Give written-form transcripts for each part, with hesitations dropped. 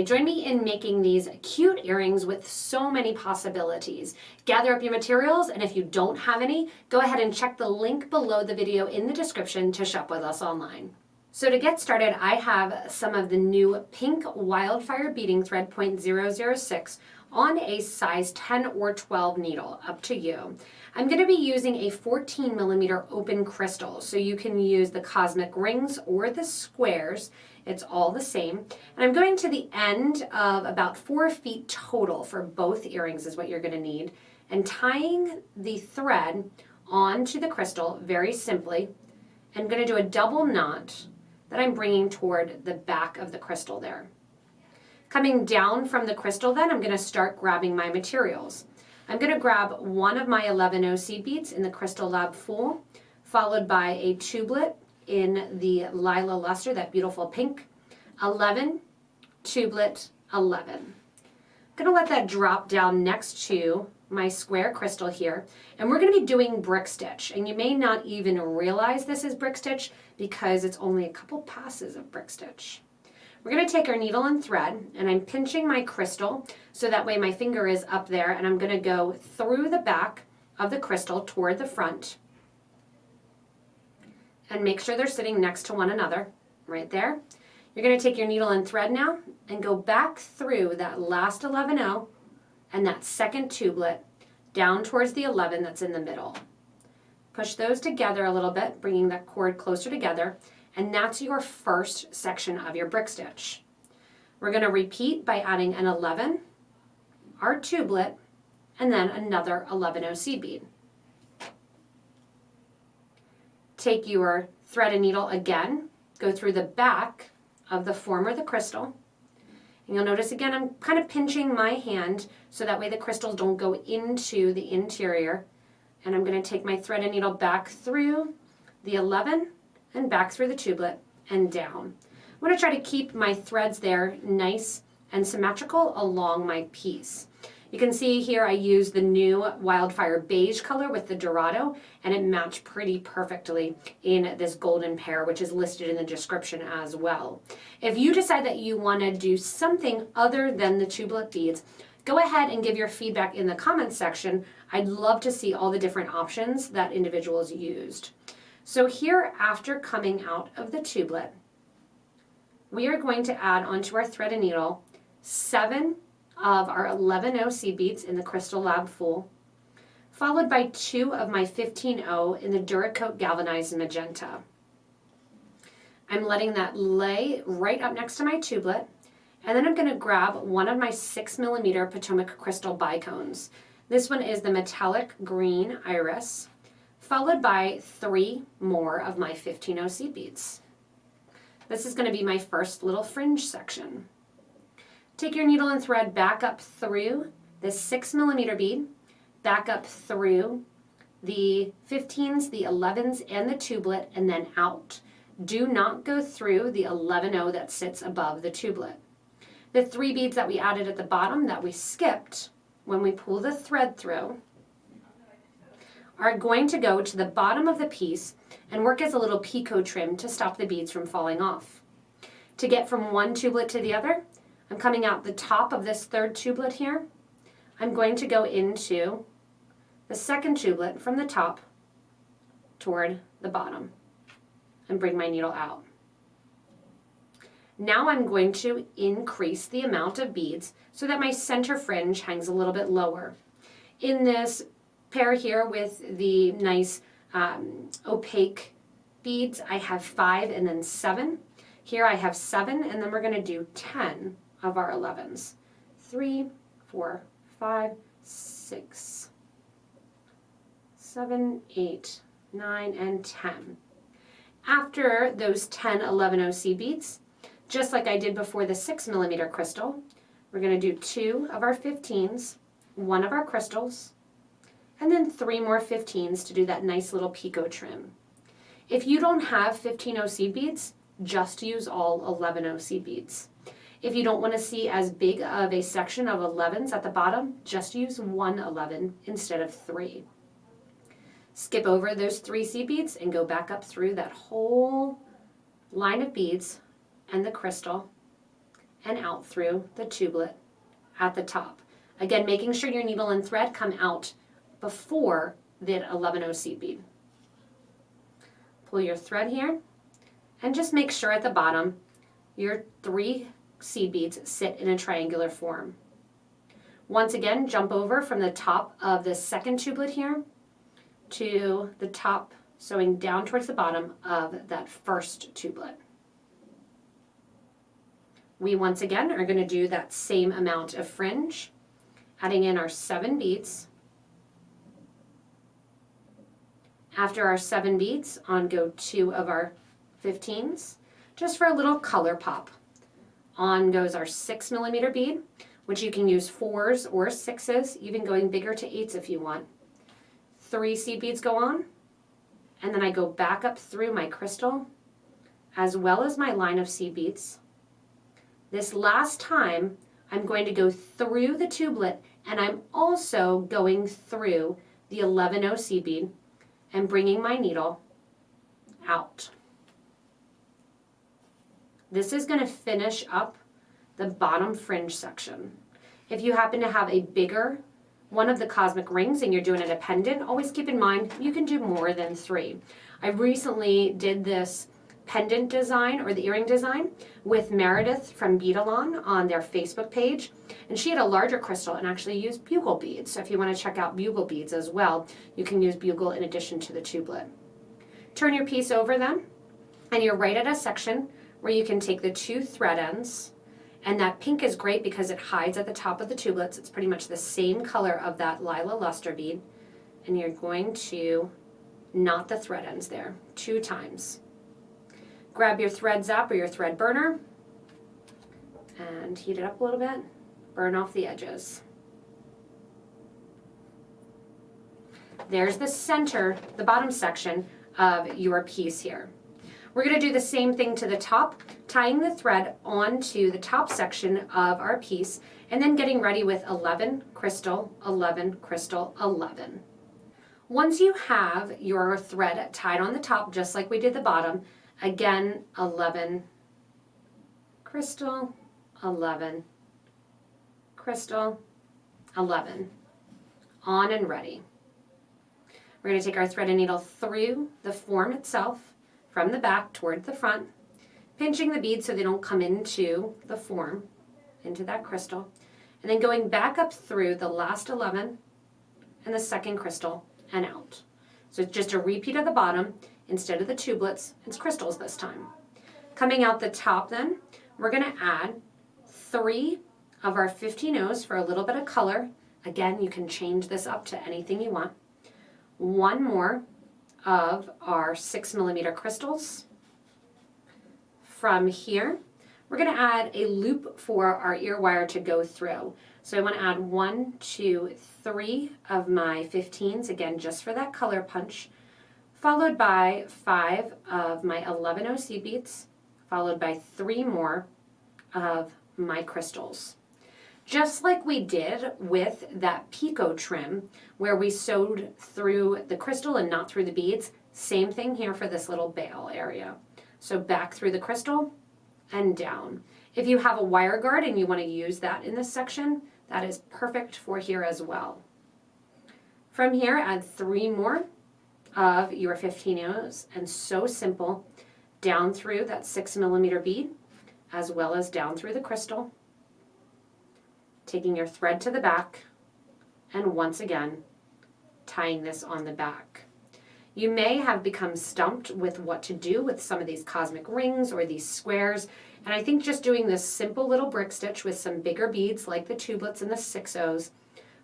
Allie. Join me in making these cute earrings with so many possibilities. Gather up your materials, and if you don't have any, go ahead and check the link below the video in the description to shop with us online. So to get started, I have some of the new pink wildfire beading thread 0.006 on a size 10 or 12 needle, up to you. I'm going to be using a 14 millimeter open crystal, so you can use the cosmic rings or the squares. It's all the same. And I'm going to the end of about 4 feet total for both earrings is what you're going to need. And tying the thread onto the crystal very simply. I'm going to do a double knot that I'm bringing toward the back of the crystal there. Coming down from the crystal then, I'm going to start grabbing my materials. I'm going to grab one of my 11 seed beads in the Crystal Lab Full, followed by a tublet in the Lila Luster, that beautiful pink, 11, tublet, 11. I'm going to let that drop down next to my square crystal here, and we're going to be doing brick stitch, and you may not even realize this is brick stitch because it's only a couple passes of brick stitch. We're going to take our needle and thread, and I'm pinching my crystal so that way my finger is up there, and I'm going to go through the back of the crystal toward the front and make sure they're sitting next to one another right there. You're going to take your needle and thread now and go back through that last 11 and that second tublet down towards the 11 that's in the middle. Push those together a little bit, bringing that cord closer together. And that's your first section of your brick stitch. We're going to repeat by adding an 11, our tublet, and then another 11 seed bead. Take your thread and needle again, go through the back of the former the crystal, and you'll notice again I'm kind of pinching my hand so that way the crystals don't go into the interior. And I'm going to take my thread and needle back through the 11 and back through the tublet and down. I'm going to try to keep my threads there nice and symmetrical along my piece. You can see here I used the new Wildfire beige color with the Dorado, and it matched pretty perfectly in this golden pair, which is listed in the description as well. If you decide that you want to do something other than the tublet beads, go ahead and give your feedback in the comments section. I'd love to see all the different options that individuals used. So here, after coming out of the tublet, we are going to add onto our thread and needle 7 of our 11 seed beads in the Crystal Lab Full, followed by 2 of my 15 in the Duracoat Galvanized Magenta. I'm letting that lay right up next to my tublet, and then I'm going to grab one of my 6 millimeter Potomac Crystal bicones. This one is the metallic green iris, followed by 3 more of my 15 seed beads. This is going to be my first little fringe section. Take your needle and thread back up through the 6 millimeter bead, back up through the 15s, the 11s, and the tublet, and then out. Do not go through the 11 that sits above the tublet. The 3 beads that we added at the bottom that we skipped when we pull the thread through are going to go to the bottom of the piece and work as a little picot trim to stop the beads from falling off. To get from one tublet to the other, I'm coming out the top of this 3rd tublet here. I'm going to go into the 2nd tublet from the top toward the bottom and bring my needle out. Now I'm going to increase the amount of beads so that my center fringe hangs a little bit lower. In this pair here with the nice opaque beads, I have 5 and then 7. Here I have 7, and then we're going to do 10 of our 11s. 3, 4, 5, 6, 7, 8, 9, and 10. After those 10 11 seed beads, just like I did before the 6 millimeter crystal, we're going to do 2 of our 15s, 1 of our crystals, and then 3 more 15s to do that nice little picot trim. If you don't have 15 seed beads, just use all 11 seed beads. If you don't want to see as big of a section of 11s at the bottom, just use 1 11 instead of 3. Skip over those 3 seed beads and go back up through that whole line of beads and the crystal and out through the tublet at the top. Again, making sure your needle and thread come out before the 11-0 seed bead. Pull your thread here and just make sure at the bottom your 3 seed beads sit in a triangular form. Once again, jump over from the top of the second tublet here to the top, sewing down towards the bottom of that first tublet. We once again are going to do that same amount of fringe, adding in our 7 beads. After our 7 beads, on go 2 of our 15s, just for a little color pop. On goes our 6mm bead, which you can use 4s or 6s, even going bigger to 8s if you want. 3 seed beads go on, and then I go back up through my crystal, as well as my line of seed beads. This last time, I'm going to go through the tublet, and I'm also going through the 11-0 seed bead and bringing my needle out. This is going to finish up the bottom fringe section. If you happen to have a bigger one of the cosmic rings and you're doing a pendant, always keep in mind you can do more than 3. I recently did this pendant design, or the earring design, with Meredith from Beadalon on their Facebook page, and she had a larger crystal and actually used bugle beads. So if you want to check out bugle beads as well, you can use bugle in addition to the tublet. Turn your piece over then, and you're right at a section where you can take the 2 thread ends, and that pink is great because it hides at the top of the tubelets. It's pretty much the same color of that Lila luster bead, and you're going to knot the thread ends there 2 times. Grab your thread zap or your thread burner and heat it up a little bit. Burn off the edges. There's the center, the bottom section of your piece here. We're going to do the same thing to the top, tying the thread onto the top section of our piece and then getting ready with 11 crystal, 11 crystal, 11. Once you have your thread tied on the top, just like we did the bottom, again, 11 crystal, 11 crystal, 11. On and ready. We're going to take our thread and needle through the form itself, from the back toward the front, pinching the beads so they don't come into the form, into that crystal, and then going back up through the last 11 and the second crystal and out. So it's just a repeat of the bottom. Instead of the tubelets, it's crystals this time. Coming out the top then, we're going to add 3 of our 15-0s for a little bit of color. Again, you can change this up to anything you want. 1 more of our 6mm crystals. From here, we're going to add a loop for our ear wire to go through. So I want to add 1, 2, 3 of my 15s, again, just for that color punch, followed by 5 of my 11-0 seed beads, followed by 3 more of my crystals. Just like we did with that picot trim where we sewed through the crystal and not through the beads, same thing here for this little bail area. So back through the crystal and down. If you have a wire guard and you want to use that in this section, that is perfect for here as well. From here, add 3 more of your 15-0s, and so simple, down through that 6mm bead, as well as down through the crystal, taking your thread to the back, and once again, tying this on the back. You may have become stumped with what to do with some of these cosmic rings or these squares, and I think just doing this simple little brick stitch with some bigger beads like the tubelets and the 6-0s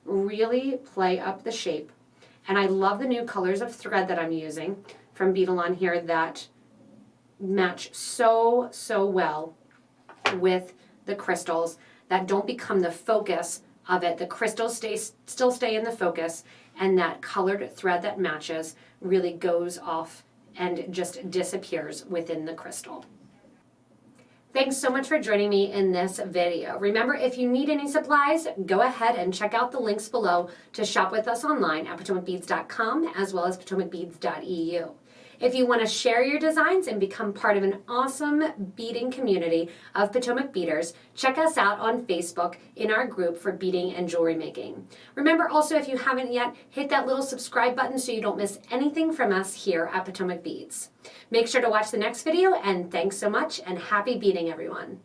really play up the shape. And I love the new colors of thread that I'm using from Beadalon here that match so well with the crystals, that don't become the focus of it. The crystals still stay in the focus, and that colored thread that matches really goes off and just disappears within the crystal. Thanks so much for joining me in this video. Remember, if you need any supplies, go ahead and check out the links below to shop with us online at PotomacBeads.com as well as PotomacBeads.eu. If you want to share your designs and become part of an awesome beading community of Potomac beaders, check us out on Facebook in our group for beading and jewelry making. Remember also, if you haven't yet, hit that little subscribe button so you don't miss anything from us here at Potomac Beads. Make sure to watch the next video, and thanks so much, and happy beading, everyone.